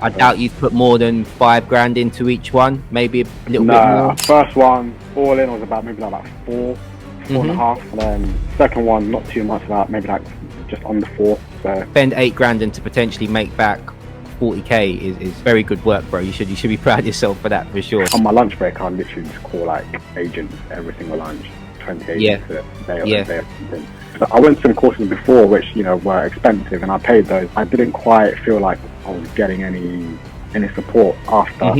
I doubt you'd put more than 5 grand into each one, maybe a little bit more. First one, all in, was about maybe like four and a half. And then second one, not too much, about maybe like just under 4. So Spend 8 grand and to potentially make back 40k is very good work, bro. You should be proud of yourself for that, for sure. on my lunch break, I literally just call like agents every single lunch, 20 agents a day or something. So I went to some courses before which, you know, were expensive, and I paid those. I didn't quite feel like I was getting any support after.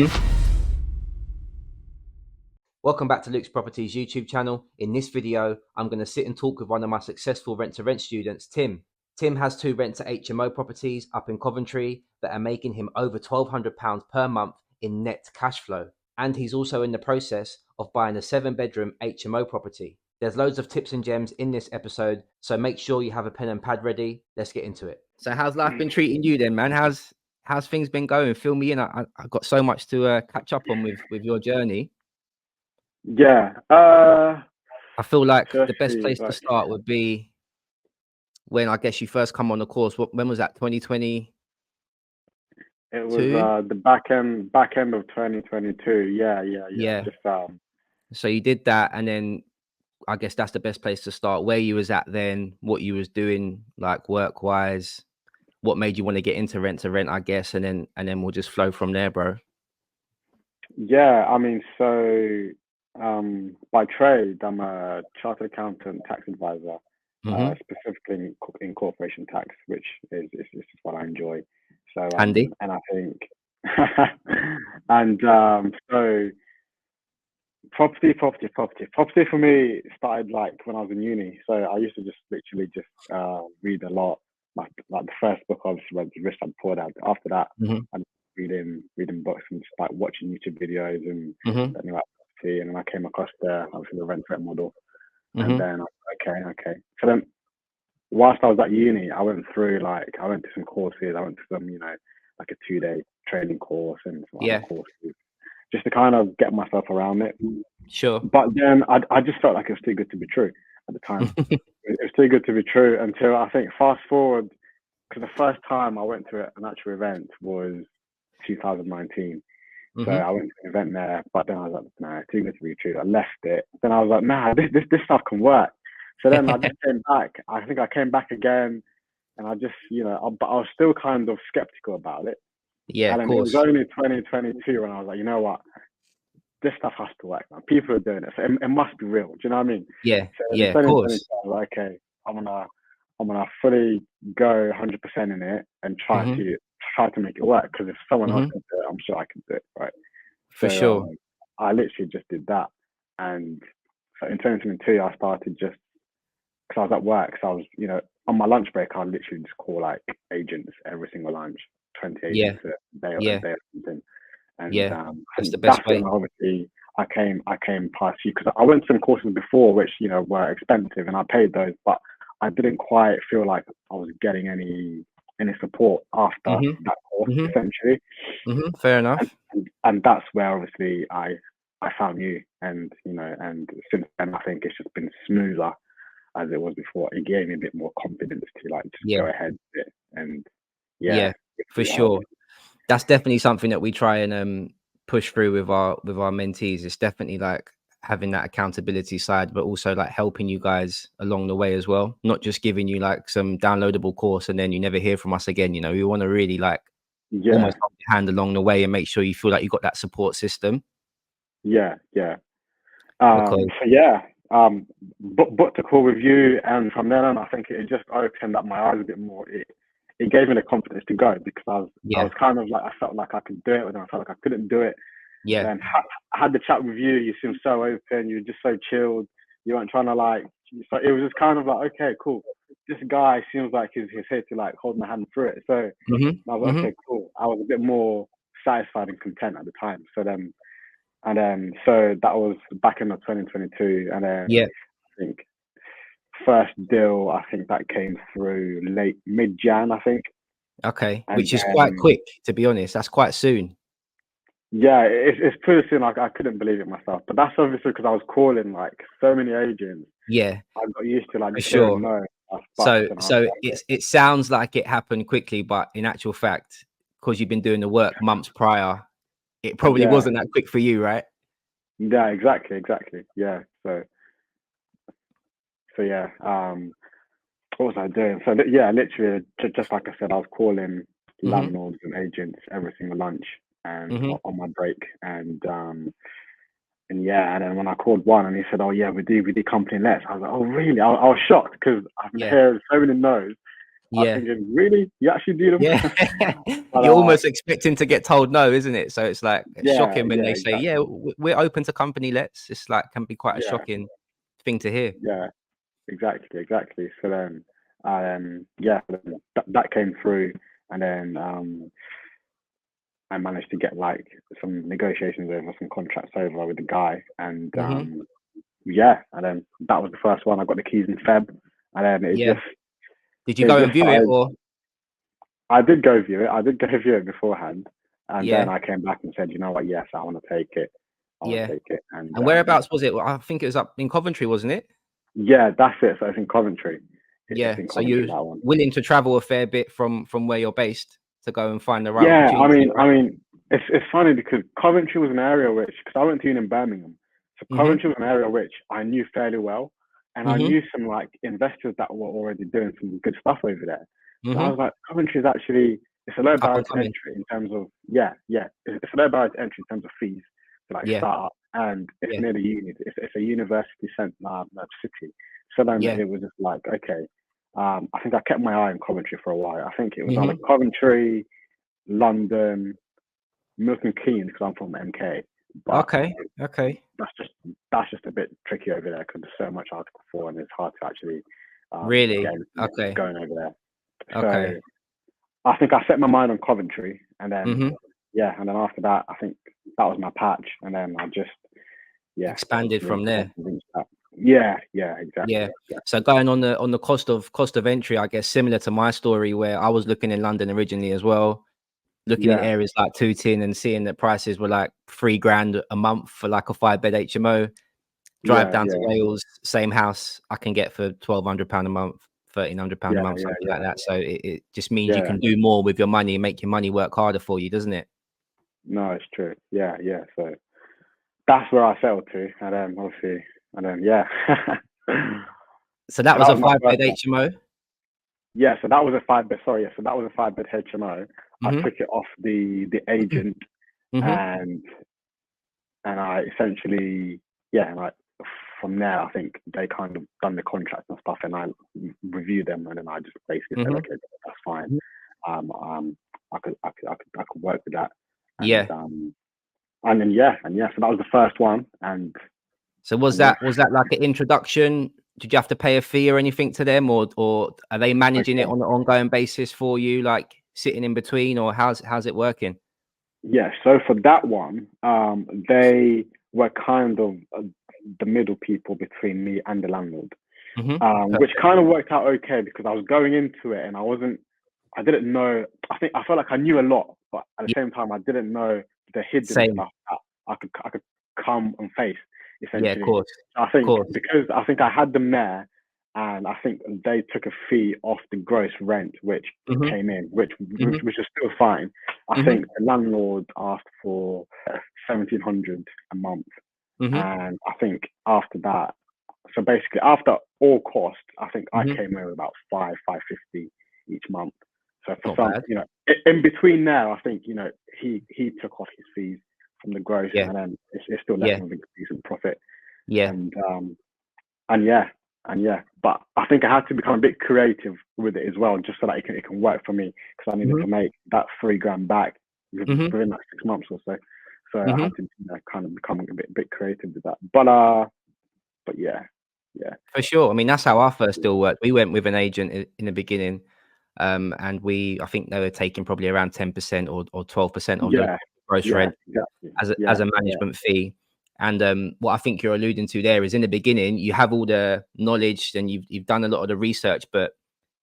Welcome back to Luke's Properties YouTube channel. In this video, I'm going to sit and talk with one of my successful rent-to-rent students, Tim. Tim has 2 rent-to-HMO properties up in Coventry that are making him over £1,200 per month in net cash flow. And he's also in the process of buying a 7-bedroom HMO property. There's loads of tips and gems in this episode, so make sure you have a pen and pad ready. Let's get into it. So how's life been treating you then, man? How's things been going? Fill me in. I've got so much to catch up on with your journey. Yeah. I feel like the best place to start would be when I guess you first come on the course. When was that? 2020? It was the back end of 2022. Yeah. Just So you did that, and then I guess that's the best place to start. Where you was at then, what you was doing, like work wise, what made you want to get into rent to rent, I guess, and then we'll just flow from there, bro. Yeah, I mean, so by trade, I'm a chartered accountant, tax advisor, specifically in corporation tax, which is just what I enjoy. So handy. And I think, and so property for me started like when I was in uni. So I used to just literally just read a lot. Like the first book I obviously read, The Rich Dad Poor Dad. After that, I'm reading books and just like watching YouTube videos and learning about property. And then I came across the rent model, and then I was like, okay. So then, whilst I was at uni, I went to some courses. I went to some, like a 2-day training course and some other courses, just to kind of get myself around it. Sure. But then I just felt like it was too good to be true at the time. It was too good to be true until I think fast forward, because the first time I went to an actual event was 2019. So I went to an event there, but then I was like, nah, too good to be true. I left it. Then I was like, nah, this stuff can work. So then I just came back. I think I came back again, and I just, but I was still kind of skeptical about it. Yeah, and of then course. It was only 2022 when I was like, you know what? This stuff has to work, man. People are doing it, so it must be real. Do you know what I mean? Yeah, so of course. I was like, okay, I'm gonna fully go 100% in it and try to make it work. Because if someone else can do it, I'm sure I can do it, right? For sure. I literally just did that, and so in 2022, I started just because I was at work. So I was, on my lunch break, I literally just call like agents every single lunch, 20 agents a day or something. And that's the best way. Obviously, I came past you because I went to some courses before, which were expensive, and I paid those, but I didn't quite feel like I was getting any support after that course, essentially. Fair enough. And that's where obviously I found you, and and since then I think it's just been smoother as it was before. It gave me a bit more confidence to like just go ahead with it, and for sure. That's definitely something that we try and push through with our mentees. It's definitely like having that accountability side, but also like helping you guys along the way as well. Not just giving you like some downloadable course and then you never hear from us again. We want to really like almost hold your hand along the way and make sure you feel like you got that support system. Booked a call with you, and from then on, I think it just opened up my eyes a bit more. It gave me the confidence to go, because I was kind of like, I felt like I could do it, but then I felt like I couldn't do it. And I had the chat with you. You seemed so open. You were just so chilled. You weren't trying to like. So it was just kind of like, okay, cool. This guy seems like he's here to like hold my hand through it. So I was like, okay, cool. I was a bit more satisfied and content at the time. So then that was back in 2022, and then I think first deal, I think that came through mid-Jan, I think. Okay, which is quite quick, to be honest. That's quite soon. Yeah, it's pretty soon. Like, I couldn't believe it myself, but that's obviously because I was calling like so many agents. Yeah, I got used to like for sure. No. So it sounds like it happened quickly, but in actual fact, because you've been doing the work months prior, it probably wasn't that quick for you, right? Yeah, exactly. Yeah. So yeah. What was I doing? So yeah, literally, just like I said, I was calling landlords and agents every single lunch and on my break, and yeah, and then when I called one and he said, "Oh yeah, we do company lets," I was like, "Oh really?" I was shocked because I've been hearing so many no's. I was thinking, really? You actually do them? Yeah. But, you're almost expecting to get told no, isn't it? So it's like shocking when they say, "Yeah, we're open to company lets." It's like can be quite a shocking thing to hear. Yeah, exactly. So then, that came through, and then I managed to get like some negotiations over, some contracts over with the guy, and and then that was the first one. I got the keys in Feb, and then it just. Did you go and view it, or? I did go view it beforehand, and then I came back and said, you know what? Yes, I want to take it. I want to take it. And whereabouts was it? I think it was up in Coventry, wasn't it? Yeah, that's it. So it's in Coventry. So you're willing to travel a fair bit from where you're based to go and find the right opportunity. Yeah, I mean, it's funny because Coventry was an area because I went to uni in Birmingham, so Coventry was an area which I knew fairly well, and I knew some like investors that were already doing some good stuff over there. So I was like, Coventry is actually it's a low barrier to entry in terms of it's a low barrier to entry in terms of fees to like start up, and it's near the uni. It's a university city. So then it was just like, okay. I think I kept my eye on Coventry for a while. I think it was either Coventry, London, Milton Keynes, because I'm from MK. But okay. That's just a bit tricky over there because there's so much Article 4 and it's hard to actually really going over there. Okay. So I think I set my mind on Coventry, and then and then after that, I think that was my patch, and then I just expanded from there. Yeah, exactly. Yeah. So going on the cost of entry, I guess similar to my story where I was looking in London originally as well, looking in areas like Tooting and seeing that prices were like $3,000 a month for like a 5-bed HMO. Drive down to Wales, same house I can get for £1,200 a month, £1,300 a month, something like that. So it just means you can do more with your money and make your money work harder for you, doesn't it? No, it's true. Yeah. So that's where I settled to, and then obviously, and then So that was a 5-bed HMO. Yeah, so that was a 5-bed. Sorry, so that was a 5-bed HMO. I took it off the agent, and I essentially like from there, I think they kind of done the contracts and stuff, and I reviewed them, and then I just basically said, okay, that's fine. I could work with that. And, and then so that was the first one. And so was that like an introduction? Did you have to pay a fee or anything to them, or are they managing it on an ongoing basis for you, like sitting in between, or how's it working? Yeah, so for that one, they were kind of the middle people between me and the landlord, which kind of worked out okay because I was going into it and I didn't know. I felt like I knew a lot, but at the same time, I didn't know the hidden stuff that I could come and face. Essentially, yeah, of course. I think because I think I had them there, and I think they took a fee off the gross rent which came in, which is still fine. I think the landlord asked for 1,700 a month, and I think after that, so basically after all costs, I think I came in with about 550 each month. So for some, in between there, I think he took off his fees from the gross, and then it's still left with a decent profit. But I think I had to become a bit creative with it as well, just so that it can work for me, because I needed to make that $3,000 back within like 6 months or so. So I had to kind of become a bit creative with that. But yeah. For sure. I mean, that's how our first deal worked. We went with an agent in the beginning, and I think they were taking probably around 10% or 12% of the gross rent as a management fee. And what I think you're alluding to there is in the beginning, you have all the knowledge and you've done a lot of the research, but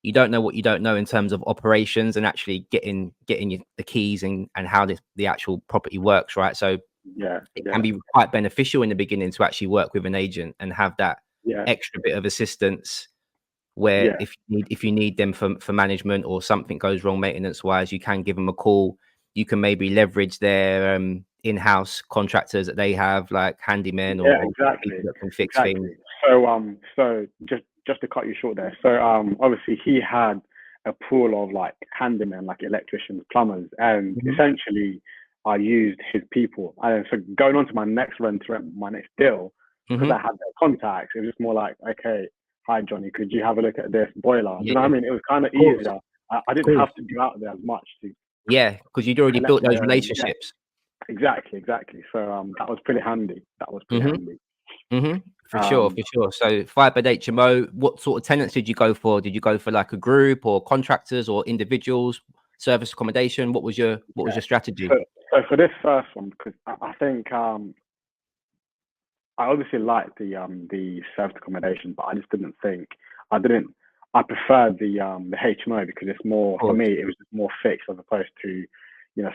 you don't know what you don't know in terms of operations and actually getting the keys and how the actual property works, right? So it can be quite beneficial in the beginning to actually work with an agent and have that extra bit of assistance where if you need them for management or something goes wrong maintenance wise, you can give them a call. you can maybe leverage their in-house contractors that they have, like handymen or exactly, people that can fix things. So just to cut you short there. So obviously he had a pool of like handymen, like electricians, plumbers, and essentially I used his people. And so going on to my next my next deal, because I had their contacts, it was just more like, okay, hi Johnny, could you have a look at this boiler? You know what I mean? It was kind of easier. I didn't have to go out there as much to. Yeah, because you'd already built those relationships. Exactly. So that was pretty handy. For sure. So 5-bed HMO. What sort of tenants did you go for? Did you go for like a group or contractors or individuals? Service accommodation? What was your strategy? So for this first one, because I think I obviously liked the service accommodation, but I just didn't think I preferred the HMO because it's more, for me, it was just more fixed as opposed to,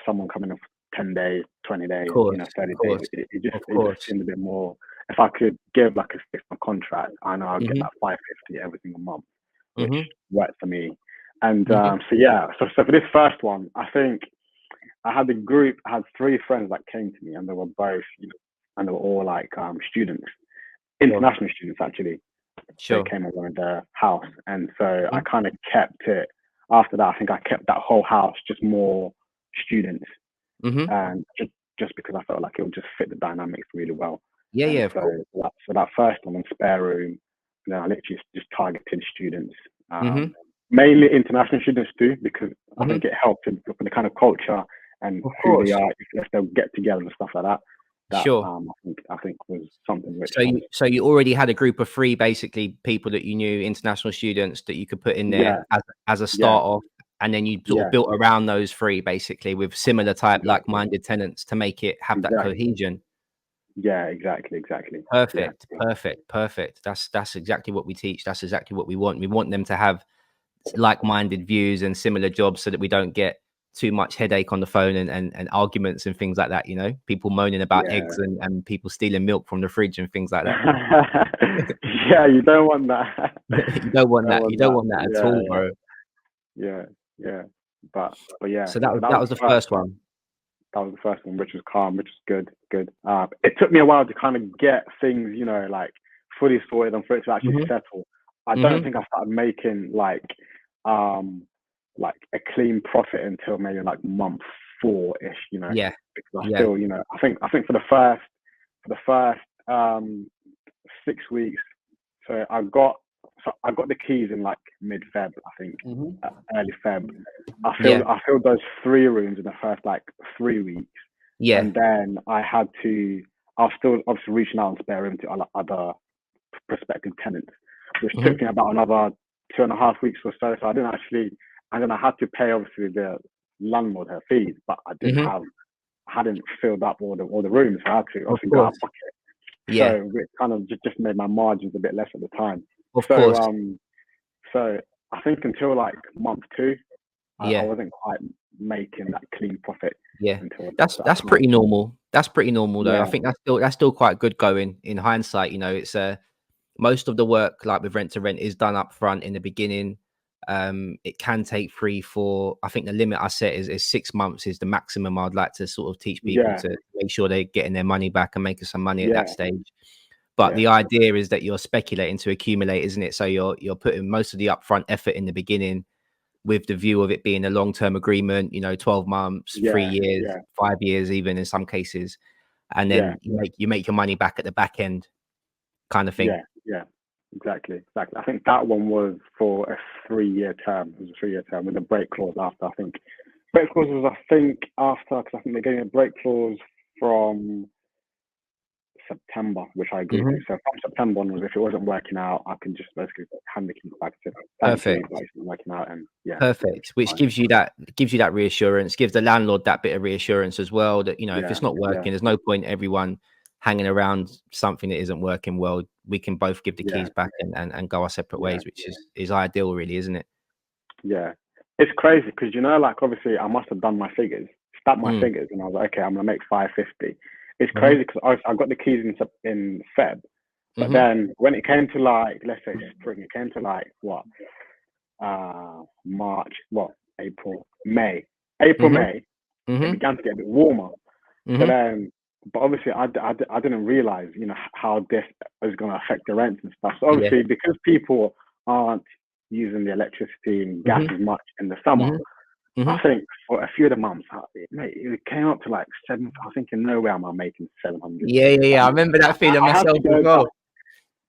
someone coming in for 10 days, 20 days, 30 days. It just seemed a bit more. If I could give like a 6-month contract, I know I'll get that 550 every single month, which worked for me. And so for this first one, I think I had I had 3 friends that came to me, and they were both, and they were all like students, international students actually. They came over in their house, and so I kind of kept it. After that, I think I kept that whole house just more students, and just because I felt like it would just fit the dynamics really well. So that first one on spare room, I literally just targeted students, mainly international students too, because I think it helped in the kind of culture and who they are if they'll get together and stuff like that. I think was something which. So you already had a group of 3 basically people that you knew, international students that you could put in there as a start off, and then you sort of built around those 3 basically with similar type like-minded tenants to make it have that cohesion. Yeah, exactly. Perfect. That's exactly what we teach. That's exactly what we want. We want them to have like-minded views and similar jobs so that we don't get too much headache on the phone and arguments and things like that, people moaning about eggs and people stealing milk from the fridge and things like that. You don't want that. You don't want that at all, bro. But yeah, so that was the first one. That was the first one, which was calm, which was good. It took me a while to kind of get things, like fully sorted and for it to actually settle. I don't think I started making like a clean profit until maybe like month 4-ish, because I still, I think for the first 6 weeks, so I got the keys in like mid-Feb, I think, early Feb. I filled those 3 rooms in the first like 3 weeks. And then I was still obviously reaching out on spare room to other prospective tenants, which took me about another 2.5 weeks or so. So I didn't actually, and then I had to pay obviously the landlord her fees, but I hadn't filled up all the rooms. So I had to obviously go out of pocket. So it kind of just made my margins a bit less at the time. So I think until like month 2, I wasn't quite making that clean profit. That's pretty normal. That's pretty normal though. I think that's still quite good going in hindsight. It's most of the work like with rent to rent is done up front in the beginning. It can take 3-4. I think the limit I set is 6 months is the maximum I'd like to sort of teach people to make sure they're getting their money back and making some money at that stage. But the idea is that you're speculating to accumulate, isn't it? So you're putting most of the upfront effort in the beginning with the view of it being a long-term agreement, 12 months, 3 years, 5 years, even in some cases. And then you make your money back at the back end kind of thing. Yeah, exactly. I think that one was for a 3-year term. It was a 3-year term with a break clause after. I think break clause was, after, because I think they gave me a break clause from September, which I agreed to. So from September onwards, if it wasn't working out, I can just basically hand the keys back to perfect. Working out, and perfect. Which gives you that reassurance, gives the landlord that bit of reassurance as well. That if it's not working, there's no point everyone hanging around something that isn't working well. We can both give the keys back and go our separate ways, which is ideal, really, isn't it? Yeah, it's crazy because like obviously I must have done my figures, stacked my figures, and I was like, okay, I'm gonna make 550. It's crazy because I got the keys in Feb, but then when it came to like, let's say spring, it came to like what, March, April, May. it began to get a bit warmer. So then, but obviously I didn't realize, you know, how this is going to affect the rents and stuff. So obviously, because people aren't using the electricity and gas as much in the summer, I think for a few of the months, it came up to like 7. I think in no way am I making 700. Yeah. I remember that feeling myself as well.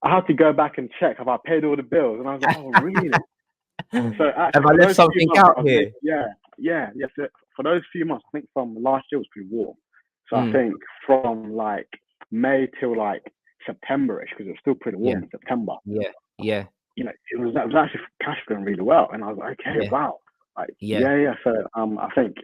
I had to go back and check have I paid all the bills, and I was like, oh really? So actually, have I left something out here? So for those few months, I think from last year was pretty warm. So I think from like May till like September-ish, because it was still pretty warm in September. Yeah. You know, it was actually cash flowing really well, and I was like, okay, wow. Like, So I think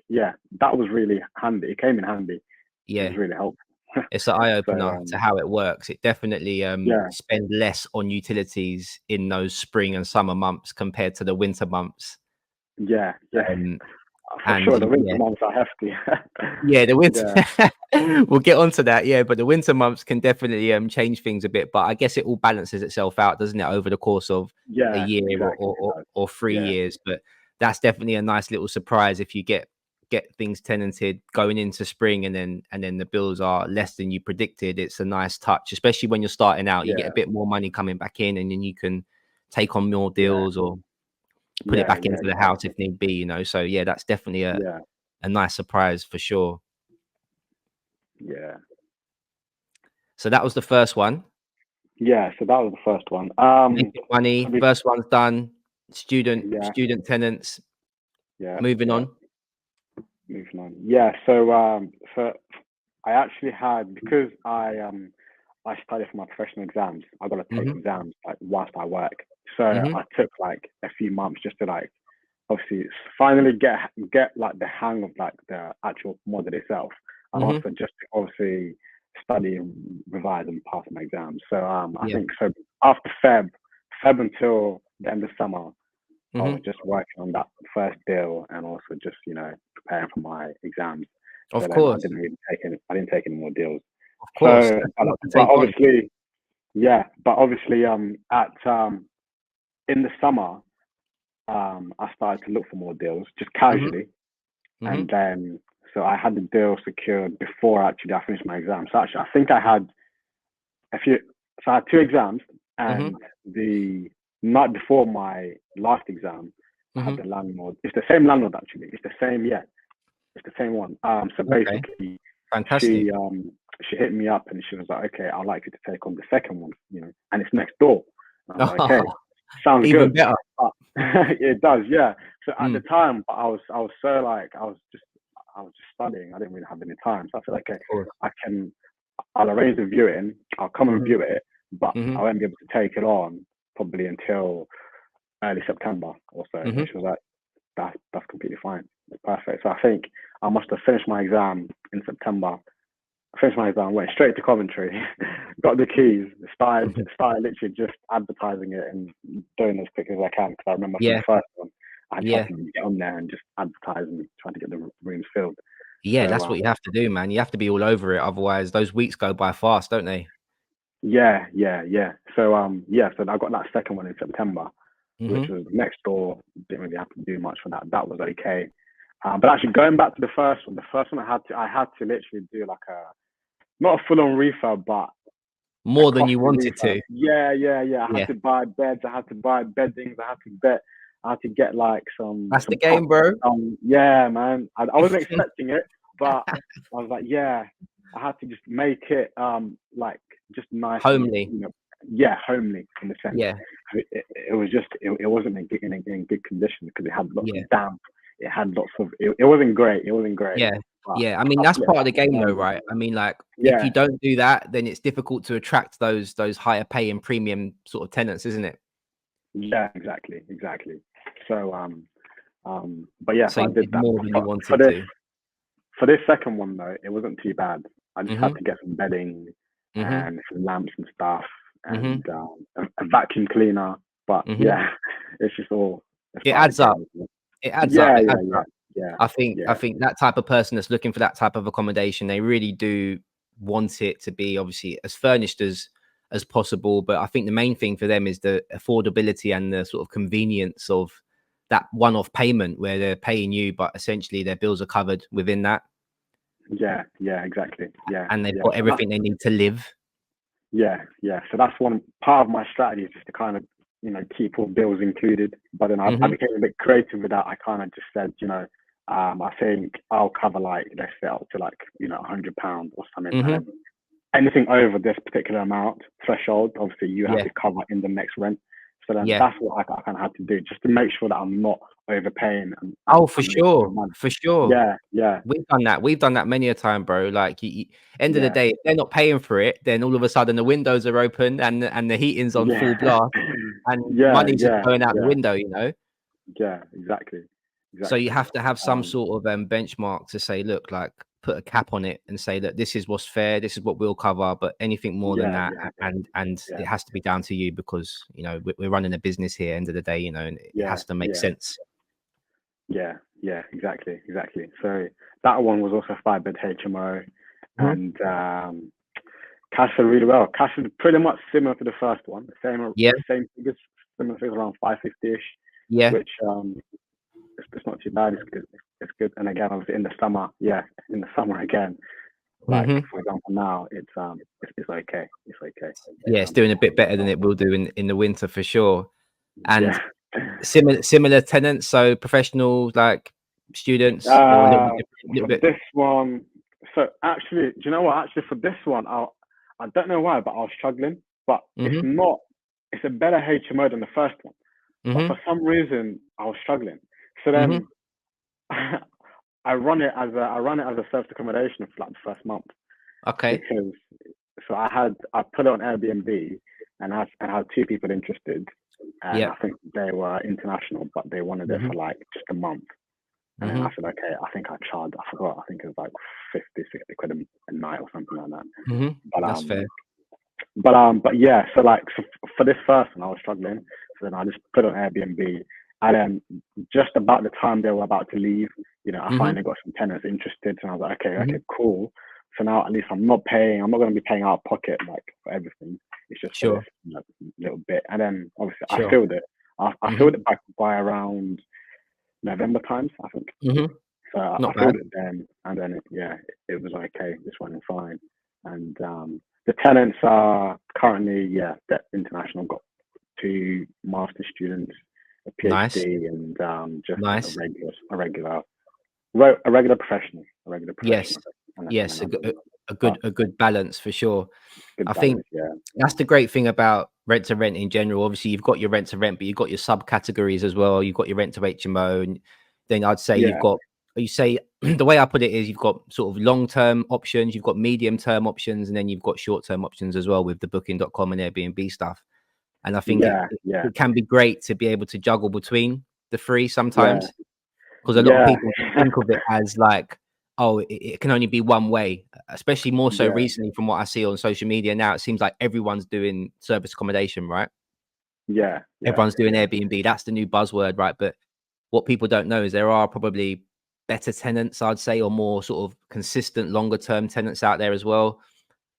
that was really handy. It came in handy. It was really helpful. It's an eye-opener to how it works. It definitely spend less on utilities in those spring and summer months compared to the winter months. For sure, the winter months are hefty. The winter. We'll get onto that. But the winter months can definitely change things a bit. But I guess it all balances itself out, doesn't it, over the course of a year or 3 years? But that's definitely a nice little surprise if you get things tenanted going into spring, and then the bills are less than you predicted. It's a nice touch, especially when you're starting out. You get a bit more money coming back in, and then you can take on more deals or put it back into the house if need be, you know. So that's definitely a nice surprise for sure. So that was the first one. So that was the first one. Making money, first one's done. Student tenants. Moving on. So I actually had, because I studied for my professional exams, I got to take exams like whilst I work. So I took like a few months just to like obviously finally get like the hang of like the actual model itself, and also just to obviously study and revise and pass my exams. So I think so after Feb until the end of summer, I was just working on that first deal and also just, you know, preparing for my exams. Of course. I didn't take any more deals. Of course. So, but obviously, in the summer, I started to look for more deals just casually, and then so I had the deal secured before actually I finished my exams. So actually, I think I had I had 2 exams, and the night before my last exam, I had the landlord. It's the same landlord actually. It's the same one. So basically, fantastic. She hit me up and she was like, "Okay, I'd like you to take on the second one, you know, and it's next door." And I was like, "Okay, sounds even good." Better. It does, yeah. So at the time, I was so like I was just studying. I didn't really have any time, so I said, "Okay, I'll arrange the viewing. I'll come and view it, but I won't be able to take it on probably until early September or so." And she was like, "That's completely fine. It's perfect." So I think I must have finished my exam in September. I finished my exam, went straight to Coventry, got the keys, started literally just advertising it and doing as quick as I can, because I remember for the first one, I had to get on there and just advertise and try to get the rooms filled. So, that's what you have to do, man. You have to be all over it, otherwise those weeks go by fast, don't they? Yeah. So so I got that second one in September, which was next door. Didn't really have to do much for that. That was okay. But actually, going back to the first one I had to literally do like not a full-on refurb, but more than you wanted to. Yeah. I had to buy beds. I had to buy beddings. I had to get like some. That's the game, bro. Yeah, man. I wasn't expecting it, but I was like, I had to just make it like just nice, homely. You know, homely in the sense. Yeah. It was just it wasn't in good condition because it had lots of damp. It had lots of. It wasn't great. Yeah. I mean, that's part of the game, though, right? I mean, like, if you don't do that, then it's difficult to attract those higher paying premium sort of tenants, isn't it? Yeah, exactly. So, but yeah, so I did that more than you wanted to. For this second one, though, it wasn't too bad. I just had to get some bedding and some lamps and stuff and a vacuum cleaner. But it's just all. It adds up. It adds up. Yeah. I think that type of person that's looking for that type of accommodation, they really do want it to be obviously as furnished as possible. But I think the main thing for them is the affordability and the sort of convenience of that one-off payment where they're paying you, but essentially their bills are covered within that. Yeah, exactly. Yeah. And they've got everything they need to live. Yeah. So that's one part of my strategy, is just to kind of, keep all bills included. But then I became a bit creative with that. I kind of just said, I think I'll cover, like, let's say up to, like, £100 or something. And then anything over this particular amount threshold, obviously you have to cover in the next rent. So then that's what I kind of had to do, just to make sure that I'm not overpaying. For sure. Yeah. We've done that many a time, bro. Like, end of the day, if they're not paying for it, then all of a sudden the windows are open and the heating's on full blast, and money's just going out the window, Yeah, exactly. So you have to have some sort of benchmark to say, look, like, put a cap on it and say that this is what's fair, this is what we'll cover, but anything more than that, and it has to be down to you, because we're running a business here, end of the day, and it has to make sense. Yeah, exactly. So that one was also a 5-bed HMO, and cash flow really well. Cash is pretty much similar to the first one, same figures, similar figures, around 550-ish. Which it's not too bad. It's good. And again, obviously in the summer again, like for example now, it's okay. It's okay. Yeah, it's doing a bit better than it will do in the winter for sure. And similar tenants, so professionals, like students, or a little bit. This one, so actually, do you know what? Actually, for this one, I don't know why, but I was struggling. But it's a better HMO than the first one. But for some reason, I was struggling. So then I run it as a service accommodation for, like, the first month. Okay. Because I put it on Airbnb, and I had 2 people interested, and I think they were international, but they wanted it for, like, just a month. And then I said, okay, I think I charged, I forgot, I think it was like 50, 60 quid a night or something like that. But that's fair. But yeah, so for this first one, I was struggling. So then I just put it on Airbnb, and then just about the time they were about to leave, I finally got some tenants interested, and I was like, okay, cool. So now at least I'm not going to be paying out of pocket, like, for everything. It's just for this, little bit. And then obviously I filled it. I filled it back by around November times, I think. So I filled it then, and then it was okay. It's running fine. And the tenants are currently they're international. Got 2 master students, a PhD, and just a regular professional. Yes, a good balance for sure. I think that's the great thing about rent to rent in general. Obviously, you've got your rent to rent, but you've got your subcategories as well. You've got your rent to HMO, and then I'd say the way I put it is, you've got sort of long-term options, you've got medium-term options, and then you've got short-term options as well with the booking.com and Airbnb stuff. And I think it can be great to be able to juggle between the 3 sometimes, because a lot of people think of it as like, oh, it can only be one way, especially more so recently from what I see on social media now. It seems like everyone's doing service accommodation, right? Everyone's doing Airbnb. That's the new buzzword, right? But what people don't know is there are probably better tenants, I'd say, or more sort of consistent longer term tenants out there as well,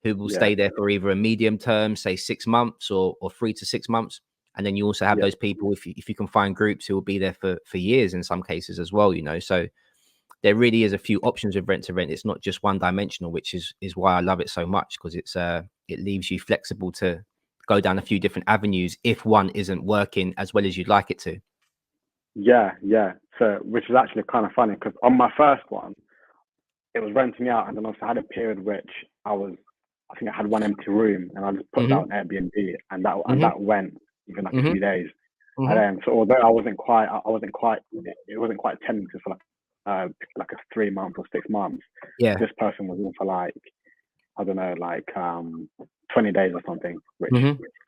who will stay there for either a medium term, say 6 months, or 3 to 6 months. And then you also have those people, if you can find groups, who will be there for years in some cases as well, So there really is a few options with rent to rent. It's not just one dimensional, which is why I love it so much, because it leaves you flexible to go down a few different avenues if one isn't working as well as you'd like it to. Yeah. So, which is actually kind of funny, because on my first one, it was renting out, and then also I had a period which I think I had 1 empty room, and I just put that on Airbnb, and that went even like a few days. And then, so although it wasn't quite tenanted for like a 3 month or 6 months. This person was in for like, I don't know, like 20 days or something, which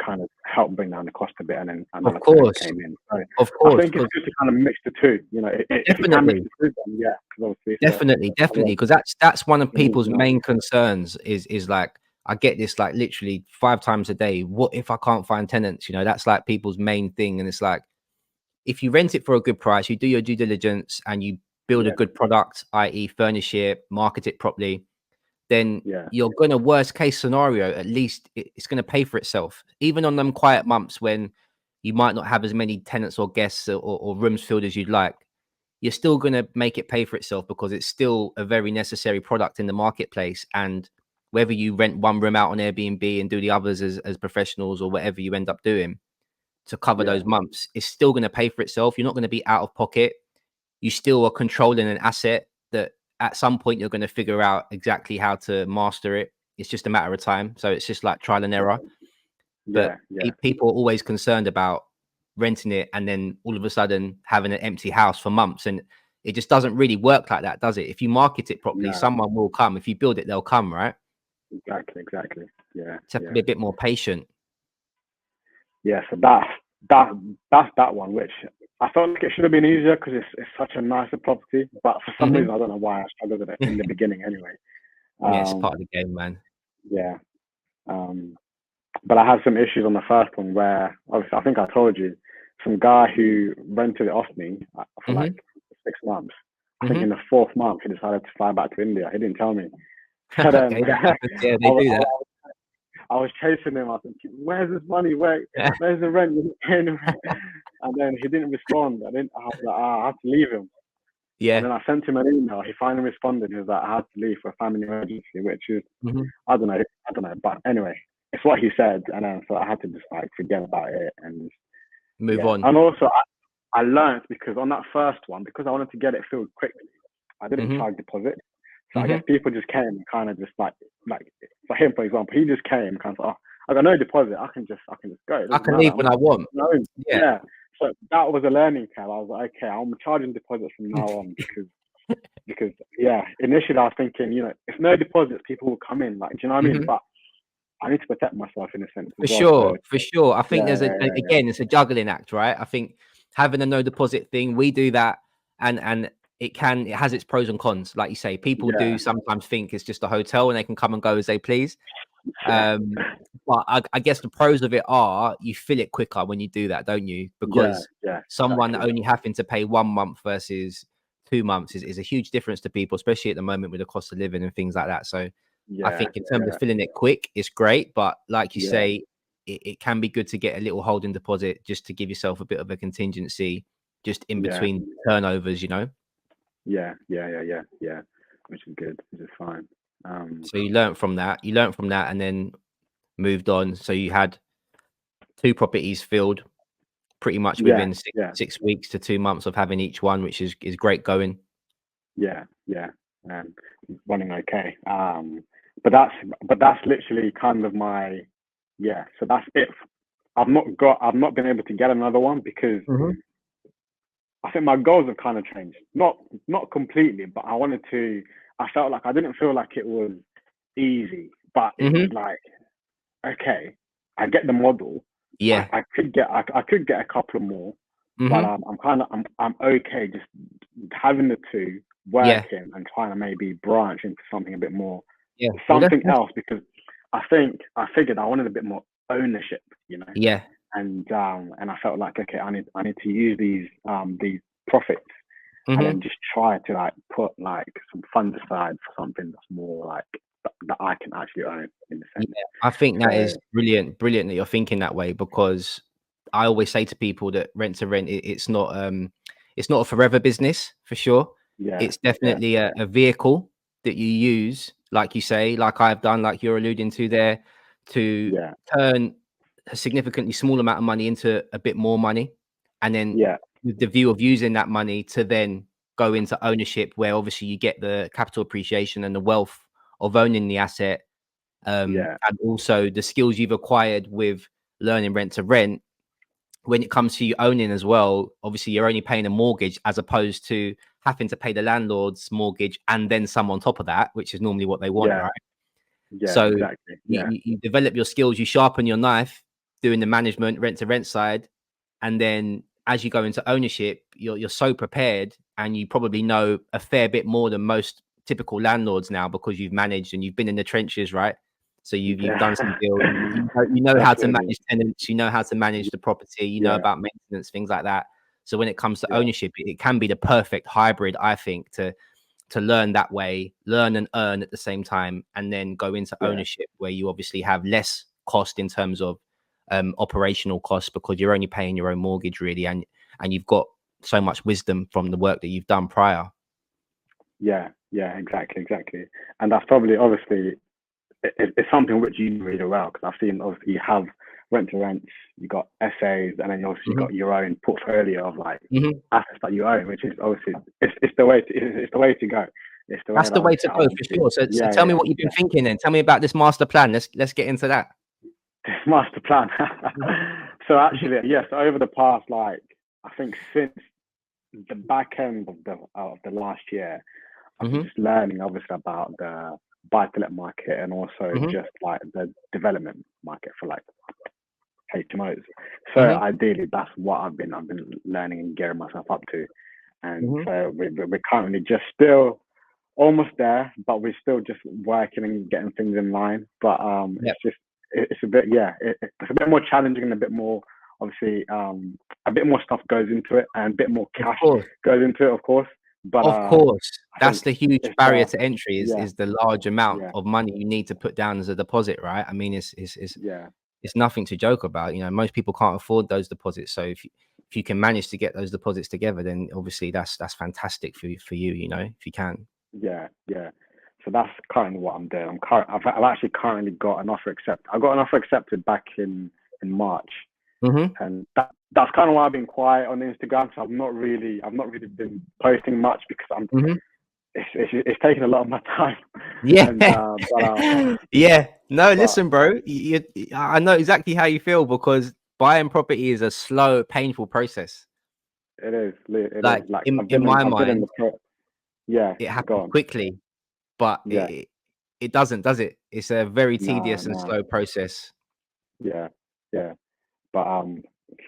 kind of helped bring down the cost a bit, and then of course came in. So of course, I think it's good to kind of mix the 2. Definitely. Definitely, because that's one of people's main concerns is like, I get this like literally 5 times a day. What if I can't find tenants? That's like people's main thing. And it's like, if you rent it for a good price, you do your due diligence, and you build a good product, i.e. furnish it, market it properly, then you're going to, worst case scenario, at least it's going to pay for itself. Even on them quiet months when you might not have as many tenants or guests or rooms filled as you'd like, you're still going to make it pay for itself because it's still a very necessary product in the marketplace. And whether you rent one room out on Airbnb and do the others as professionals, or whatever you end up doing to cover those months, it's still going to pay for itself. You're not going to be out of pocket. You still are controlling an asset that at some point you're going to figure out exactly how to master it. It's just a matter of time. So it's just like trial and error. But people are always concerned about renting it and then all of a sudden having an empty house for months. And it just doesn't really work like that, does it? If you market it properly, someone will come. If you build it, they'll come, right? Exactly. Yeah. Just have to be a bit more patient. Yeah, so that's that one, which I felt like it should have been easier because it's such a nicer property. But for some reason, I don't know why I struggled with it in the beginning anyway. Yeah, it's part of the game, man. Yeah. But I had some issues on the first one where, obviously, I think I told you, some guy who rented it off me for like 6 months. I think in the 4th month, he decided to fly back to India. He didn't tell me. So then, yeah, they do that. I was chasing him. I was thinking, where's this money? Where's the rent? And then he didn't respond. I was like, I have to leave him. Yeah. And then I sent him an email. He finally responded. He was like, I had to leave for a family emergency, which is, I don't know. But anyway, it's what he said. And then so I had to just like forget about it and move on. And also I learned, because on that first one, because I wanted to get it filled quickly, I didn't charge deposit. So I guess people just came and kind of just like for him, for example, he just came kind of, I got no deposit. I can just go. I can leave when I want. Yeah. So that was a learning curve. I was like, okay, I'm charging deposits from now on because initially I was thinking, if no deposits, people will come in. Like, do you know what I mean? But I need to protect myself in a sense. For sure. I think again, it's a juggling act, right? I think having a no deposit thing, we do that, and it has its pros and cons. Like you say, people do sometimes think it's just a hotel and they can come and go as they please. But I guess the pros of it are you fill it quicker when you do that, don't you? Because someone only having to pay 1 month versus 2 months is a huge difference to people, especially at the moment with the cost of living and things like that. So I think in terms of filling it quick, it's great. But like you say, it can be good to get a little holding deposit just to give yourself a bit of a contingency just in between turnovers, Yeah. Which is good. Which is fine. So you learned from that. And then moved on. So you had 2 properties filled pretty much within 6 weeks to 2 months of having each one, which is great going. Yeah. Running okay. But that's literally kind of my so that's it. I've not been able to get another one because I think my goals have kind of changed. Not completely, but I felt like I didn't feel like it was easy, but it was like, okay, I get the model. Yeah. I could get a couple more, but I'm okay just having the 2 working and trying to maybe branch into something a bit more, something else, because I figured I wanted a bit more ownership, Yeah. And I felt like, okay, I need to use these profits and then just try to like put like some funds aside for something that's more like that I can actually own in the sense. Yeah, I think that is brilliant that you're thinking that way, because I always say to people that rent to rent, it's not a forever business for sure. It's definitely a vehicle that you use, like you say, like I've done, like you're alluding to there, to turn a significantly small amount of money into a bit more money, and then with the view of using that money to then go into ownership, where obviously you get the capital appreciation and the wealth of owning the asset, and also the skills you've acquired with learning rent to rent. When it comes to you owning as well, obviously you're only paying a mortgage as opposed to having to pay the landlord's mortgage and then some on top of that, which is normally what they want, right? So exactly. You develop your skills, you sharpen your knife doing the management rent to rent side, and then as you go into ownership, you're so prepared, and you probably know a fair bit more than most typical landlords now, because you've managed and you've been in the trenches, right? So you've done some deals. You know how to manage tenants. You know how to manage the property. You know about maintenance, things like that. So when it comes to ownership, it can be the perfect hybrid, I think, to learn that way, learn and earn at the same time, and then go into ownership where you obviously have less cost in terms of operational costs, because you're only paying your own mortgage really, and you've got so much wisdom from the work that you've done prior. Yeah, exactly. And that's probably, obviously, it's something which you do really well, because I've seen, obviously, you have rent-to-rents, you got essays, and then obviously you got your own portfolio of like assets that you own, which is obviously it's the way to go. It's the way That's the way to go, for sure. So tell me what you've been thinking then. Tell me about this master plan. Let's get into that. This master plan. So actually, yes, over the past, like, I think since the back end of the last year, I've been just learning, obviously, about the buy-to-let market, and also just like the development market for like HMOs. So ideally, that's what I've been learning and gearing myself up to. And so we're currently just still almost there, but we're still just working and getting things in line. But it's a bit it's a bit more challenging, and a bit more, obviously, a bit more stuff goes into it, and a bit more cash goes into it, of course. But of course, that's the huge barrier to entry is the large amount of money you need to put down as a deposit, right? I mean, it's nothing to joke about. You know, most people can't afford those deposits. So if you can manage to get those deposits together, then obviously that's fantastic for you. You know, if you can. Yeah. So that's currently what I'm doing. I've actually currently got an offer accepted. I got an offer accepted back in March, and that's kind of why I've been quiet on Instagram. So I've not really been posting much, because it's taking a lot of my time. Yeah. And, Listen, bro, I know exactly how you feel, because buying property is a slow, painful process. It is. Like in my mind, it happens quickly, but it doesn't, does it? It's a very tedious and slow process. Yeah. But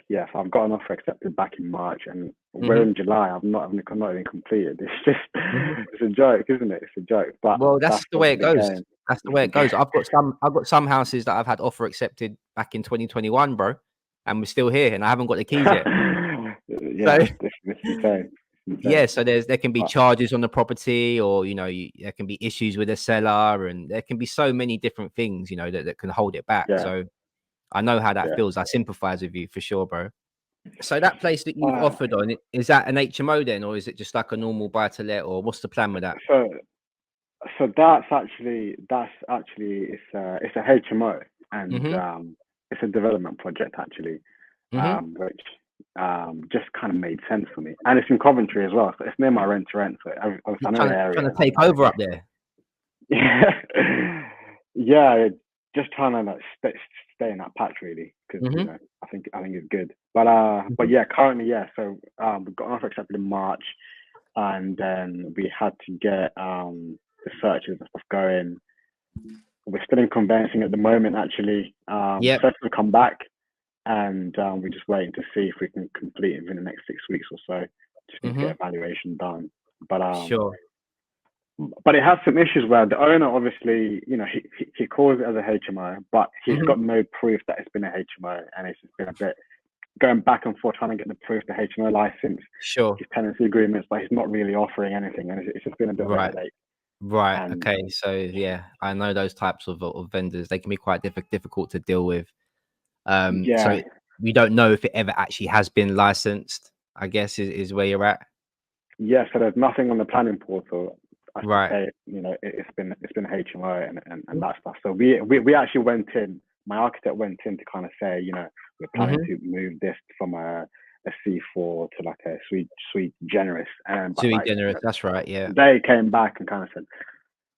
so I've got an offer accepted back in March, and we're in July. I'm not even completed. It's just it's a joke, isn't it? It's a joke. But well, that's the way it goes. That's the way it goes. I've got some houses that I've had offer accepted back in 2021, bro, and we're still here, and I haven't got the keys yet. It's insane. Yeah, so there can be charges on the property, or there can be issues with the seller, and there can be so many different things, that can hold it back. So I know how that feels. I sympathize with you for sure, bro. So that place that you've offered on, is that an HMO then, or is it just like a normal buy-to-let, or what's the plan with that? So that's actually it's a HMO, and it's a development project actually, which just kind of made sense for me, and it's in Coventry as well, so it's near my rent-to-rent. So I know the area. Trying to take over up there. Just trying to like stay in that patch really, because I think it's good. But currently so we got an offer accepted in March, and then we had to get the searches and stuff going. We're still in conveyancing at the moment actually. First will come back, and we're just waiting to see if we can complete it within the next 6 weeks or so. Just need to get evaluation done. But sure. But it has some issues where the owner, obviously, he calls it as a HMO, but he's got no proof that it's been a HMO, and it's just been a bit going back and forth trying to get the proof, the HMO license, his tenancy agreements, but he's not really offering anything, and it's just been a bit of a headache. Right. Okay. So I know those types of vendors. They can be quite difficult to deal with. So we don't know if it ever actually has been licensed, I guess, is where you're at. Yeah. So there's nothing on the planning portal. Say, it's been HMO and that stuff. So we actually went in. My architect went in to kind of say, we're planning to move this from a C4 to like a sweet generous. Generous, that's right. Yeah. They came back and kind of said,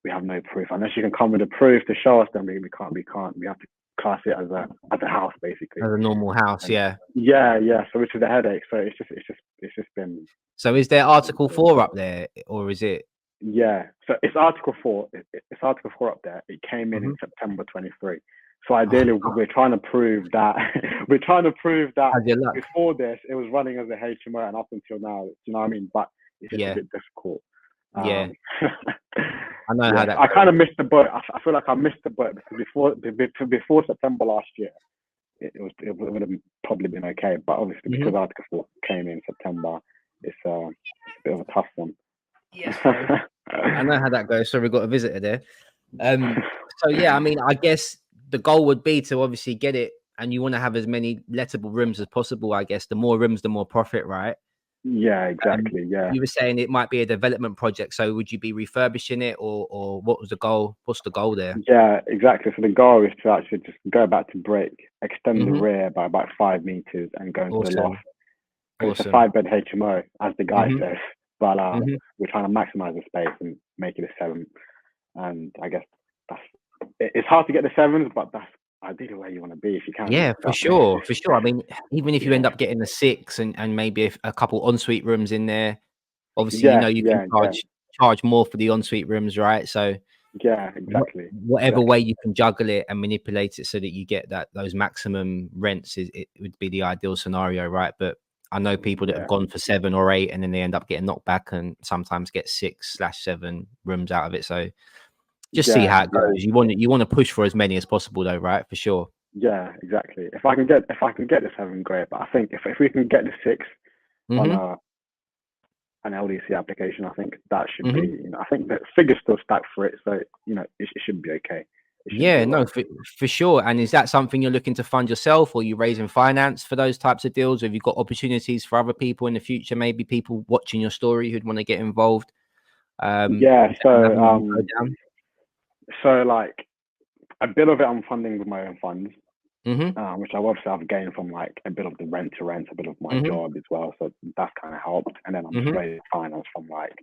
we have no proof. Unless you can come with a proof to show us, then we can't. We have to class it as a house, basically. As a normal house, Yeah. So which is a headache. So it's just been. So is there Article 4 up there, or is it? Yeah, so it's Article 4. It's Article 4 up there. It came in September 23. So ideally, we're trying to prove that before this, it was running as a HMO, and up until now, you know what I mean? But it's just a bit difficult. I know how that. I kind of missed the boat. I feel like I missed the boat, because before September last year, it would have probably been okay. But obviously, because Article 4 came in September, it's a bit of a tough one. Yes, I know how that goes. So we've got a visitor there. So I mean, I guess the goal would be to obviously get it, and you want to have as many lettable rooms as possible. I guess the more rooms, the more profit, right? Yeah, exactly. Yeah. You were saying it might be a development project. So would you be refurbishing it, or what was the goal? What's the goal there? Yeah, exactly. So the goal is to actually just go back to brick, extend the rear by about 5 meters, and go into the loft. Awesome. Because it's a Awesome. 5-bed HMO, as the guy says. But we're trying to maximize the space and make it a 7. And I guess it's hard to get the 7s, but that's ideally where you want to be if you can. Yeah, for sure, for sure. I mean, even if you end up getting the 6 and maybe a couple ensuite rooms in there, obviously, you can charge more for the ensuite rooms, right? So yeah, exactly. Whatever way you can juggle it and manipulate it so that you get those maximum rents, it would be the ideal scenario, right? But I know people that have gone for 7 or 8 and then they end up getting knocked back and sometimes get 6/7 rooms out of it. So just see how it goes. You want to push for as many as possible, though, right? For sure. Yeah, exactly. If I can get the 7, great. But I think if we can get the 6 on an LDC application, I think that should be. I think the figure's still stacked for it, so it should be okay. Yeah, no, for sure. And is that something you're looking to fund yourself, or are you raising finance for those types of deals? Have you got opportunities for other people in the future? Maybe people watching your story who'd want to get involved. Yeah. So like a bit of it I'm funding with my own funds, which I obviously have gained from like a bit of the rent to rent, a bit of my job as well. So that's kind of helped. And then I'm just raising finance from like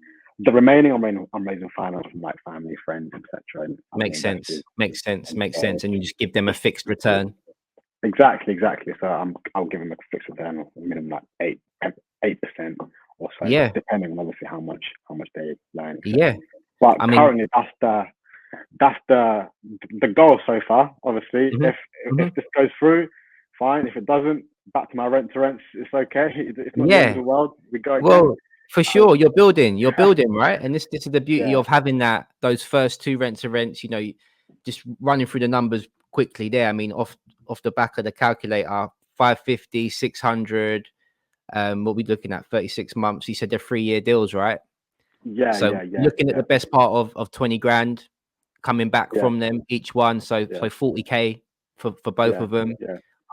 the remaining. I'm raising finance from like family, friends, etc. Makes sense. And you just give them a fixed return. Exactly. So I'll give them a fixed return of minimum like 8% or so. Yeah. Depending on obviously how much they learn. Yeah. But currently that's the goal so far. Obviously, if this goes through, fine. If it doesn't, back to my rent to rents. It's okay. It's not the end of the world. We go again. Well, for sure, you're building, right? And this is the beauty of having those first 2 rent to rents. Just running through the numbers quickly there. I mean, off the back of the calculator, 550, 600. What we looking at? 36 months. You said they're 3-year deals, right? Yeah. So looking at the best part of 20 grand coming back from them each one. So 40K for both of them.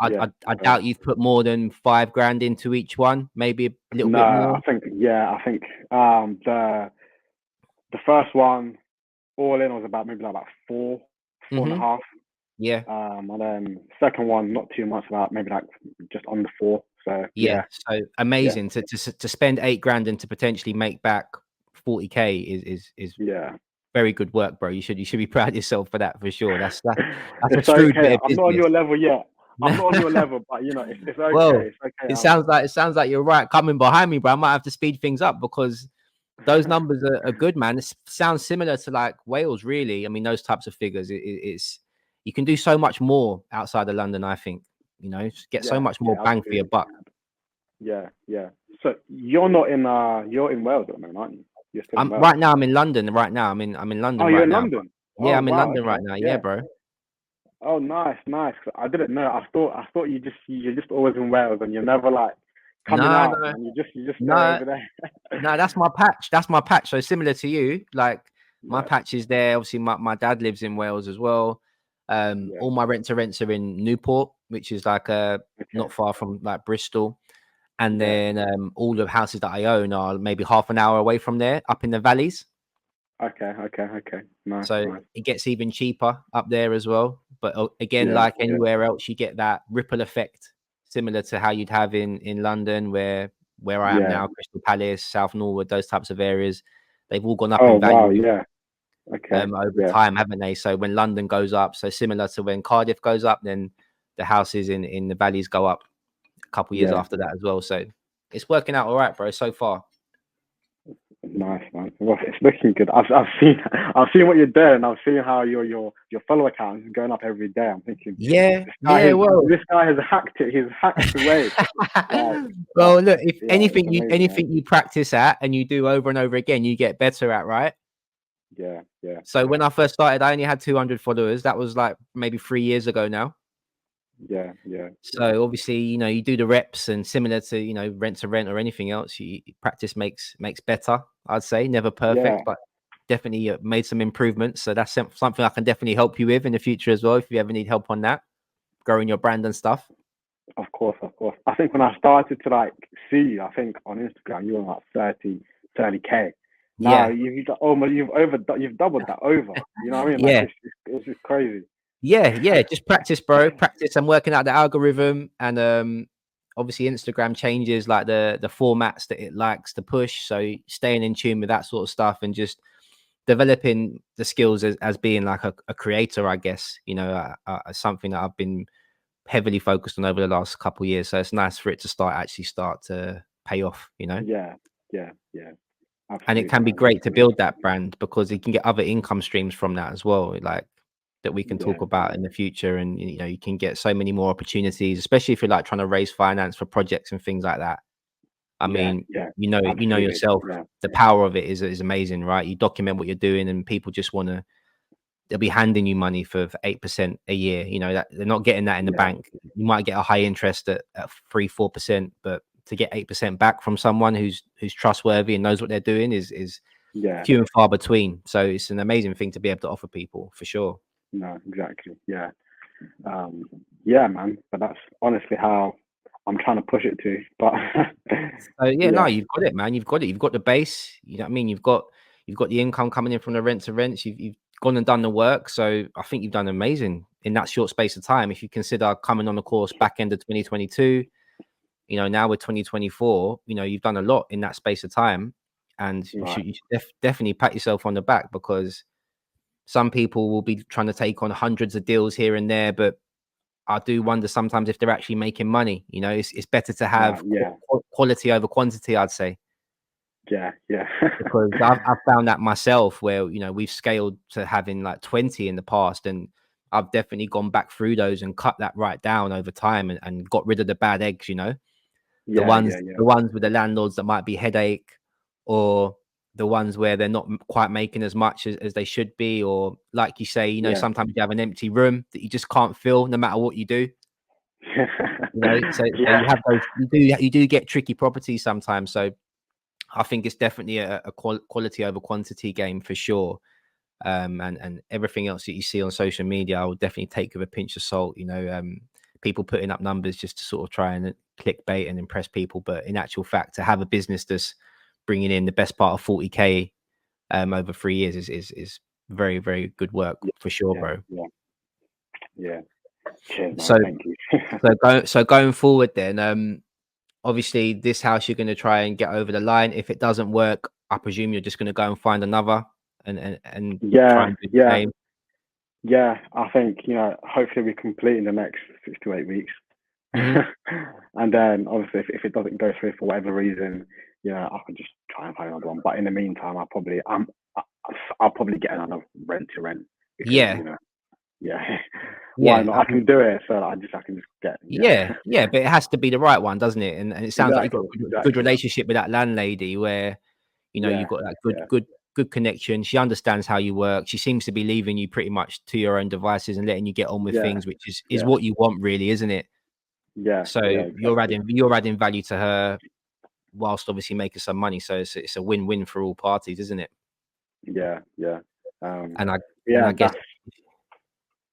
I doubt you've put more than 5 grand into each one. Maybe a little bit more. I think the first one all in was about maybe like 4.5. Yeah. And then second one not too much, about maybe like just under 4. So so amazing to spend 8 grand and to potentially make back 40K is very good work, bro. You should be proud of yourself for that, for sure. That's a shrewd bit of business. I'm not on your level yet. I'm not on your level, but it's okay. Well, it's okay. It sounds like you're right coming behind me, bro. I might have to speed things up because those numbers are good, man. It sounds similar to like Wales, really. I mean, those types of figures. It's you can do so much more outside of London. I think get so much more bang for your buck. Yeah. So you're not in you're in Wales at the moment, aren't you? You're still in Wales. Right now. I'm in London right now. I'm in London. Oh, you're in London? Yeah, I'm in London right now. Yeah, bro. Oh, nice. I didn't know. I thought you're just always in Wales and you're never like coming out. No. And you just over there. No, that's my patch. So similar to you, like my patch is there. Obviously, my dad lives in Wales as well. All my rent to rents are in Newport, which is like not far from like Bristol. And then all the houses that I own are maybe half an hour away from there, up in the valleys. Okay. Nice. So it gets even cheaper up there as well. But again, like anywhere else, you get that ripple effect, similar to how you'd have in London, where I am now, Crystal Palace, South Norwood, those types of areas. They've all gone up in value. Wow, okay. Over time, haven't they? So when London goes up, so similar to when Cardiff goes up, then the houses in the valleys go up a couple years after that as well. So it's working out all right, bro, so far. Nice, man. Well, it's looking good. I've seen what you're doing. I've seen how your follower count is going up every day. I'm thinking, this guy has hacked it. He's hacked the way. Well, look, if anything you practice at and you do over and over again, you get better at, right? Yeah. So when I first started, I only had 200 followers. That was like maybe 3 years ago now. Yeah. So obviously, you do the reps, and similar to rent to rent or anything else, you practice makes better. I'd say never perfect, but definitely made some improvements. So that's something I can definitely help you with in the future as well, if you ever need help on that, growing your brand and stuff. Of course. I think when I started to like see you, I think on Instagram you were like 30K. Now Yeah. you've doubled that over. You know what I mean? Like Yeah. it's just crazy. Yeah. Just practice, bro. Practice and working out the algorithm, and obviously Instagram changes like the formats that it likes to push. So staying in tune with that sort of stuff and just developing the skills as being like a creator, I guess, something that I've been heavily focused on over the last couple of years. So it's nice for it to start to pay off, Yeah. And it Absolutely, can be man. great to Absolutely. build that brand because you can get other income streams from that as well, like that we can talk about in the future. And you can get so many more opportunities, especially if you're like trying to raise finance for projects and things like that. I mean, Absolutely. yourself, Yeah. the power of it is amazing, right? You document what you're doing, and people just want to. They'll be handing you money for 8% a year. That they're not getting that in the Yeah. bank. You might get a high interest at 3-4%, but to get 8% back from someone who's trustworthy and knows what they're doing is Yeah. few and far between. So it's an amazing thing to be able to offer people, for sure. No, exactly. Yeah. Yeah, man. But that's honestly how I'm trying to push it to. But So yeah, no, yeah. you've got it, man. You've got it. You've got the base. You know what I mean? You've got the income coming in from the rent to rents. You've gone and done the work. So I think you've done amazing in that short space of time. If you consider coming on the course back end of 2022, now we're 2024, you've done a lot in that space of time. And Right. you should definitely pat yourself on the back, because some people will be trying to take on hundreds of deals here and there, but I do wonder sometimes if they're actually making money. It's better to have Right. Yeah. quality over quantity, I'd say. Yeah. Because I've found that myself, where we've scaled to having like 20 in the past, and I've definitely gone back through those and cut that right down over time, and got rid of the bad eggs. The Yeah. ones with the landlords that might be headache, or the ones where they're not quite making as much as they should be, or like you say, Yeah. sometimes you have an empty room that you just can't fill no matter what you do. So you have those, you do get tricky properties sometimes. So I think it's definitely a quality over quantity game for sure. And everything else that you see on social media, I will definitely take with a pinch of salt. People putting up numbers just to sort of try and clickbait and impress people, but in actual fact, to have a business that's bringing in the best part of 40K over 3 years is very, very good work for sure, bro. Yeah. Cheers, man. So Thank you. so going forward, then obviously this house you're going to try and get over the line. If it doesn't work, I presume you're just going to go and find another and try and do the same. Yeah, I think, hopefully we complete in the next 6 to 8 weeks. Mm-hmm. And then obviously if it doesn't go through for whatever reason, I can just try and find another one. But in the meantime, I'll probably get another rent to rent, because why not? I can do it, so I can just get. Yeah, but it has to be the right one, doesn't it? And it sounds like you've got a good relationship with that landlady, where you've got that good connection. She understands how you work. She seems to be leaving you pretty much to your own devices and letting you get on with things, which is what you want, really, isn't it? So exactly. you're adding value to her, whilst obviously making some money. So it's a win-win for all parties, isn't it? Yeah. And I guess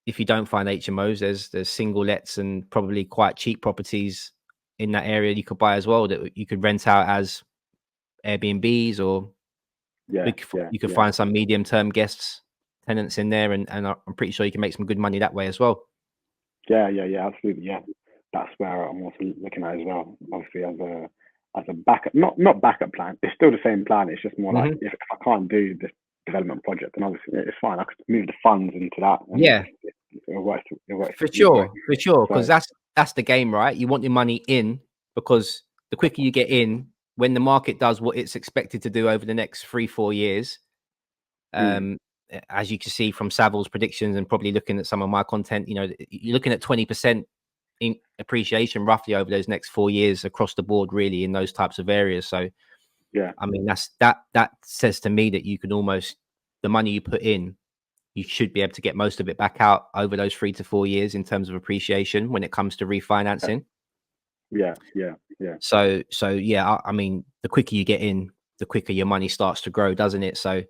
if you don't find HMOs, there's single lets and probably quite cheap properties in that area you could buy as well, that you could rent out as Airbnbs, or you could find some medium term tenants in there, and I'm pretty sure you can make some good money that way as well. Yeah, absolutely. Yeah, that's where I'm also looking at as well. Obviously, as a backup, not backup plan. It's still the same plan. It's just more like, if I can't do this development project, then obviously it's fine. I could move the funds into that. And it works. For sure, because that's the game, right? You want your money in, because the quicker you get in, when the market does what it's expected to do over the next 3-4 years, as you can see from Savil's predictions, and probably looking at some of my content, you're looking at 20% in appreciation roughly over those next 4 years across the board, really, in those types of areas. So I mean, that says to me that you can almost, the money you put in, you should be able to get most of it back out over those 3 to 4 years in terms of appreciation when it comes to refinancing. Yeah. So yeah, I mean, the quicker you get in, the quicker your money starts to grow, doesn't it? So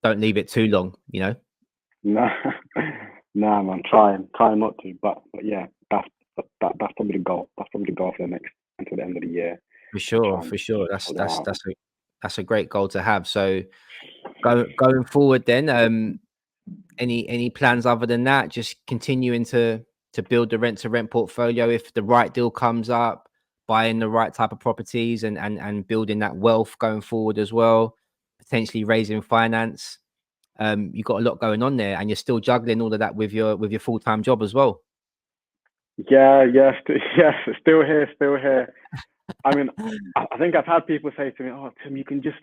don't leave it too long, No, no, man, trying not to, but yeah, that's probably the goal. That's probably the goal for the next until the end of the year. For sure, for sure. That's a great goal to have. So going forward, then, any plans other than that? Just continuing to build the rent-to-rent portfolio. If the right deal comes up, buying the right type of properties and building that wealth going forward as well. Potentially raising finance. You've got a lot going on there, and you're still juggling all of that with your full-time job as well. Yeah, yes, still here. I mean, I think I've had people say to me, "Oh, Tim, you can just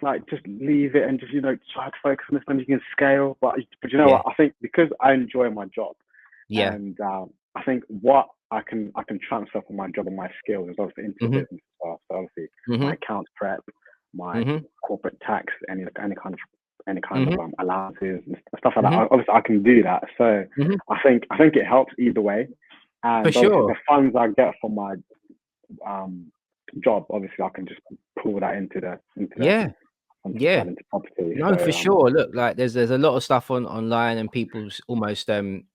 leave it and just try to focus on this, and you can scale." But you know what? I think because I enjoy my job, and I think what I can transfer from my job and my skills is obviously into business as well. So obviously, my accounts prep, my corporate tax, any kind of allowances and stuff like that. Obviously, I can do that. So I think it helps either way. And for sure, the funds I get from my job, obviously, I can just pull that into property. No, for sure. Look, like there's a lot of stuff online, and people's almost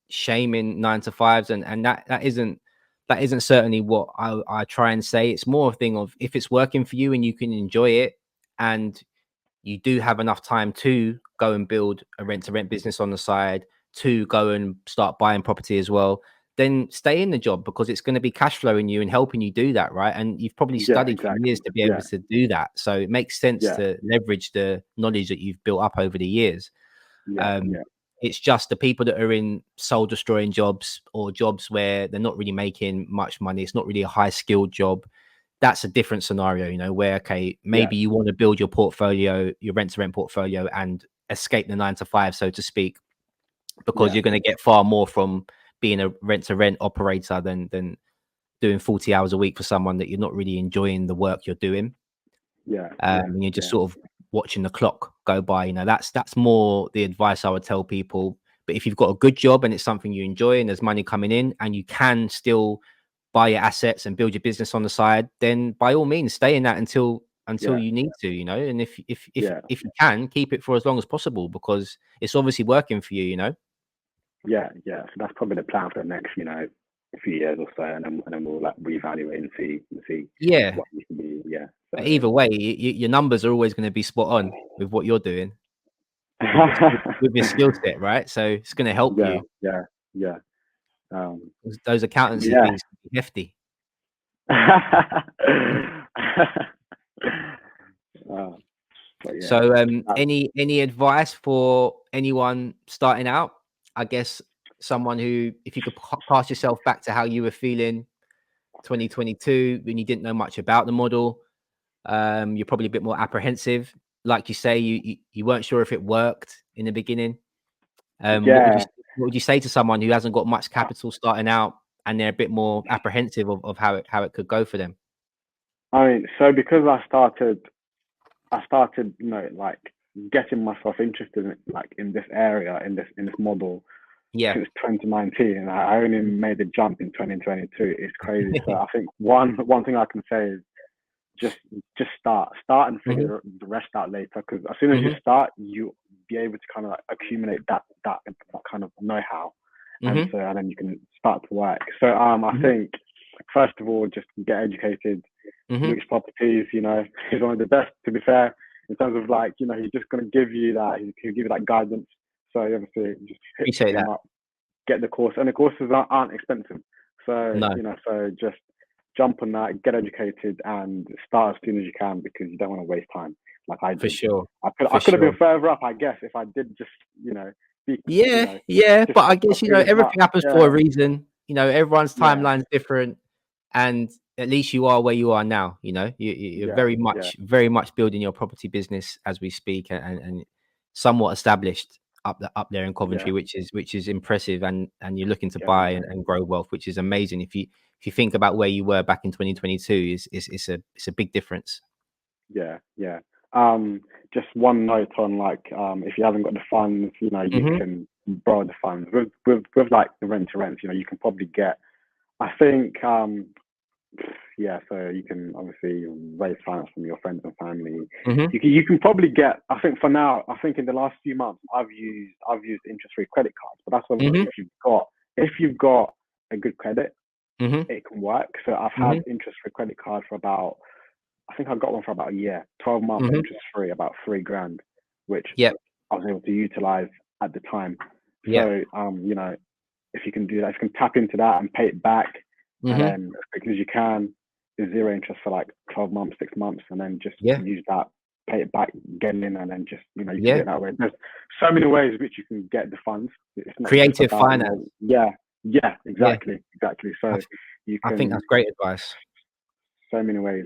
shaming 9-to-5s, and that isn't certainly what I try and say. It's more a thing of if it's working for you and you can enjoy it, and you do have enough time to go and build a rent-to-rent business on the side, to go and start buying property as well, then stay in the job, because it's going to be cash flowing you and helping you do that, right? And you've probably studied for years to be able to do that. So it makes sense to leverage the knowledge that you've built up over the years. It's just the people that are in soul destroying jobs, or jobs where they're not really making much money, it's not really a high skilled job. That's a different scenario, where, okay, maybe you want to build your portfolio, your rent-to-rent portfolio, and escape the 9-to-5, so to speak, because you're going to get far more from being a rent-to-rent operator than doing 40 hours a week for someone that you're not really enjoying the work you're doing. And you're just sort of watching the clock go by. That's more the advice I would tell people. But if you've got a good job and it's something you enjoy and there's money coming in, and you can still buy your assets and build your business on the side, then by all means stay in that until you need to, and if you can, keep it for as long as possible, because it's obviously working for you. So that's probably the plan for the next a few years or so, and then we'll reevaluate and see what we can do. So either way, your numbers are always going to be spot on with what you're doing, with your skill set, right? So it's going to help you. Those accountancy fees can be hefty. So any advice for anyone starting out? I guess someone who, if you could pass yourself back to how you were feeling 2022 when you didn't know much about the model, you're probably a bit more apprehensive, like you say, you weren't sure if it worked in the beginning. What would you say to someone who hasn't got much capital starting out, and they're a bit more apprehensive of how it could go for them? I mean, so because I started, getting myself interested in this area, in this model, since 2019, and I only made the jump in 2022. It's crazy. So I think one thing I can say is just start and figure the rest out later. Because as soon as you start, you'll be able to kind of accumulate that kind of know-how, and then you can start to work. So I think first of all, just get educated. Luke's Properties, he's one of the best, to be fair, in terms of he's just going to give you that. He'll give you that guidance. So obviously, just hit him up, get the course, and the courses aren't expensive. So so just jump on that, get educated, and start as soon as you can, because you don't want to waste time. Like I did. For sure. I could have been further up, I guess, if I did just but I guess everything happens for a reason. Everyone's timeline's different, and at least you are where you are now. You're very much building your property business as we speak, and somewhat established up there in Coventry, which is impressive, and you're looking to buy and grow wealth, which is amazing. If you think about where you were back in 2022, it's a big difference. Just one note on if you haven't got the funds, you can borrow the funds with the rent-to-rent. You can probably get, I think, so you can obviously raise finance from your friends and family. You can probably get, I think for now, I think in the last few months I've used interest-free credit cards, but that's obviously if you've got a good credit. it can work. So I've had interest-free credit card for about, I think I got one for about a year, 12 months interest-free, about $3,000, which I was able to utilize at the time. So, you know, if you can do that, if you can tap into that and pay it back, and then as quickly as you can, there's zero interest for like 12 months, 6 months, and then just use that, pay it back, get in, and then just, you know, you can do it that way. There's so many ways which you can get the funds. It's not creative about, finance. You know, exactly. So you can, I think that's great advice. So many ways.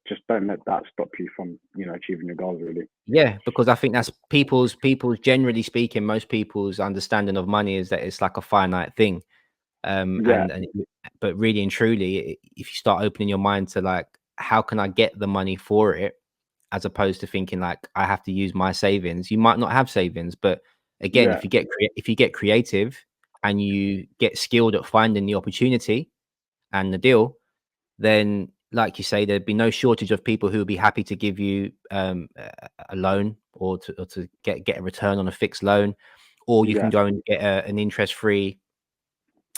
Just don't let that stop you from, you know, achieving your goals, really. Yeah, because I think that's people's generally speaking, most people's understanding of money is that it's like a finite thing. But really and truly, if you start opening your mind to like, how can I get the money for it, as opposed to thinking like I have to use my savings, you might not have savings. But again, if you get creative and you get skilled at finding the opportunity and the deal, then like you say, there'd be no shortage of people who would be happy to give you a loan or to get a return on a fixed loan, or you can go and get an interest-free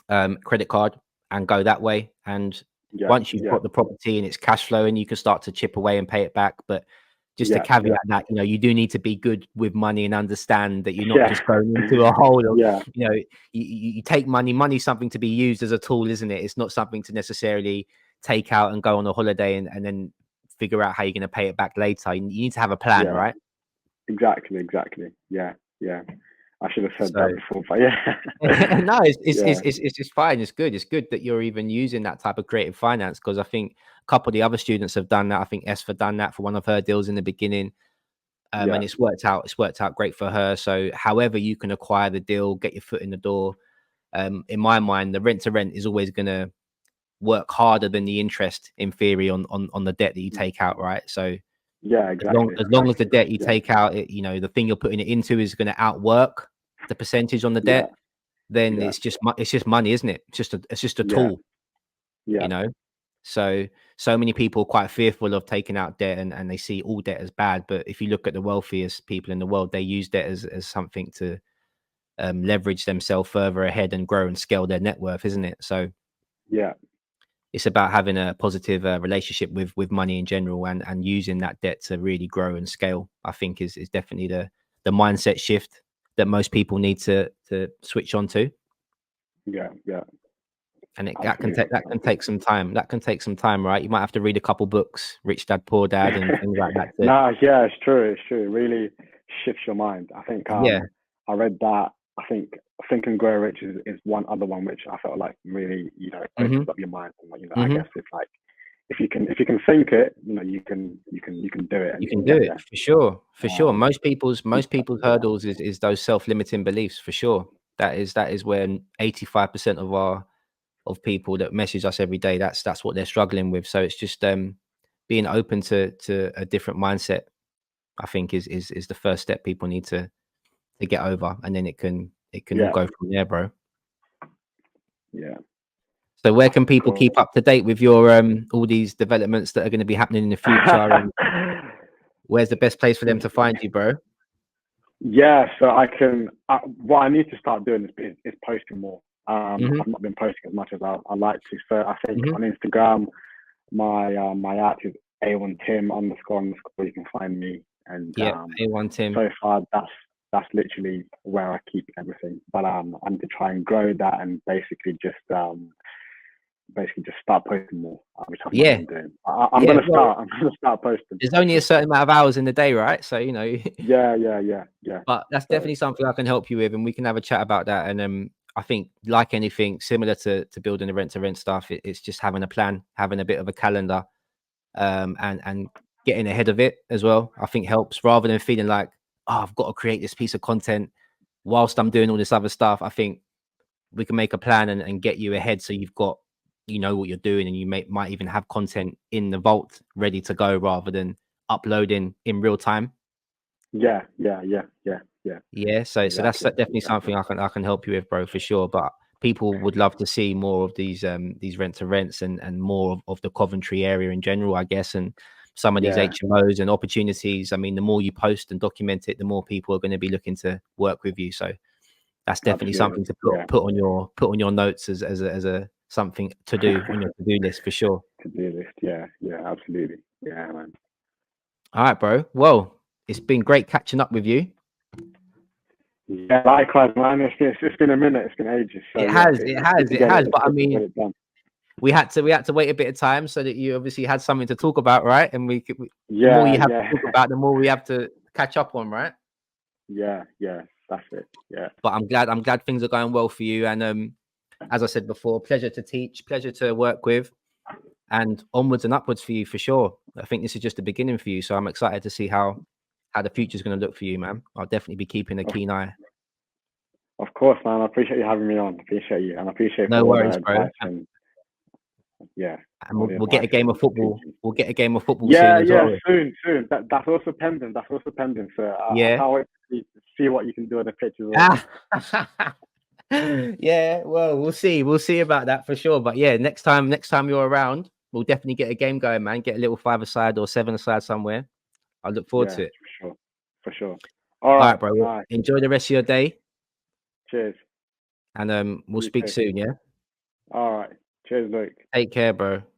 credit card and go that way. And once you've got the property and it's cash flowing, you can start to chip away and pay it back. But just to caveat that, you know, you do need to be good with money and understand that you're not just going into a hole of, you know, you take money's something to be used as a tool, isn't it? It's not something to necessarily take out and go on a holiday and then figure out how you're going to pay it back later. You need to have a plan, right? Exactly. Yeah. I should have said that before, but no, it's just fine. It's good that you're even using that type of creative finance, because I think a couple of the other students have done that. I think Esfa done that for one of her deals in the beginning, and it's worked out great for her. So however you can acquire the deal, get your foot in the door, in my mind, the rent to rent is always going to work harder than the interest in theory on the debt that you take out, right? So exactly. As long as the debt you take out, you know, the thing you're putting it into is going to outwork the percentage on the debt, then it's just money, isn't it? It's just a tool, you know. So many people are quite fearful of taking out debt, and they see all debt as bad. But if you look at the wealthiest people in the world, they use debt as something to leverage themselves further ahead and grow and scale their net worth, isn't it? So it's about having a positive relationship with money in general, and using that debt to really grow and scale. I think is definitely the mindset shift that most people need to switch on to. And that can take some time. That can take some time, right? You might have to read a couple books, Rich Dad Poor Dad, and things like that. It's true. It really shifts your mind. I think I read that. I think Think and Grow Rich is one other one which I felt like really, you know, opens up your mind. And, you know, I guess it's like if you can think it, you know, you can do it. You can do it for sure. Most people's hurdles is those self-limiting beliefs, for sure. That is where 85% of people that message us every day, that's what they're struggling with. So it's just being open to a different mindset, I think is the first step people need to get over, and then it can all go from there, bro. So where can people keep up to date with your all these developments that are going to be happening in the future? And where's the best place for them to find you, bro? So I can. What I need to start doing is posting more. I've not been posting as much as I like to. So I think on Instagram, my at is A1Tim __. You can find me, and A1Tim. So far, that's literally where I keep everything. But I need to try and grow that, and basically just start posting more. Which I've not been doing. I'm gonna start posting. There's only a certain amount of hours in the day, right? So you know. Yeah. But that's definitely something I can help you with, and we can have a chat about that. And I think, like anything similar to building the rent to rent stuff, it's just having a plan, having a bit of a calendar, and getting ahead of it as well. I think helps, rather than feeling like, oh, I've got to create this piece of content whilst I'm doing all this other stuff. I think we can make a plan and get you ahead, so you've got, you know what you're doing, and you might even have content in the vault ready to go, rather than uploading in real time. Yeah. So that's definitely something I can help you with, bro, for sure. But people would love to see more of these rent to rents and more of the Coventry area in general, I guess, and some of these HMOs and opportunities. I mean, the more you post and document it, the more people are going to be looking to work with you. So that's definitely something to put on your notes as something to do on your to-do list for sure. To-do list, yeah, absolutely, yeah, man. All right, bro. Well, it's been great catching up with you. Yeah, likewise, man. It's been a minute. It's been ages. So it has. But I mean, we had to wait a bit of time so that you obviously had something to talk about, right? And the more you have to talk about, the more we have to catch up on, right? Yeah, that's it. Yeah. But I'm glad things are going well for you. And as I said before, pleasure to teach, pleasure to work with, and onwards and upwards for you for sure. I think this is just the beginning for you. So I'm excited to see how the future is going to look for you, man. I'll definitely be keeping a keen eye. Of course, man. I appreciate you having me on. Appreciate you, and I appreciate no worries, bro. And yeah, and we'll get a game of football. We'll get a game of football soon. Yeah, soon. That's also pending. So I can't wait to see what you can do on the pitch as well. Yeah, well, we'll see about that for sure. But yeah, next time you're around, we'll definitely get a game going, man. Get a little 5-a-side or 7-a-side somewhere. I look forward to it. For sure. All right, bro. All right. Enjoy the rest of your day. Cheers. And we'll speak soon, yeah? All right. Cheers, Luke. Take care, bro.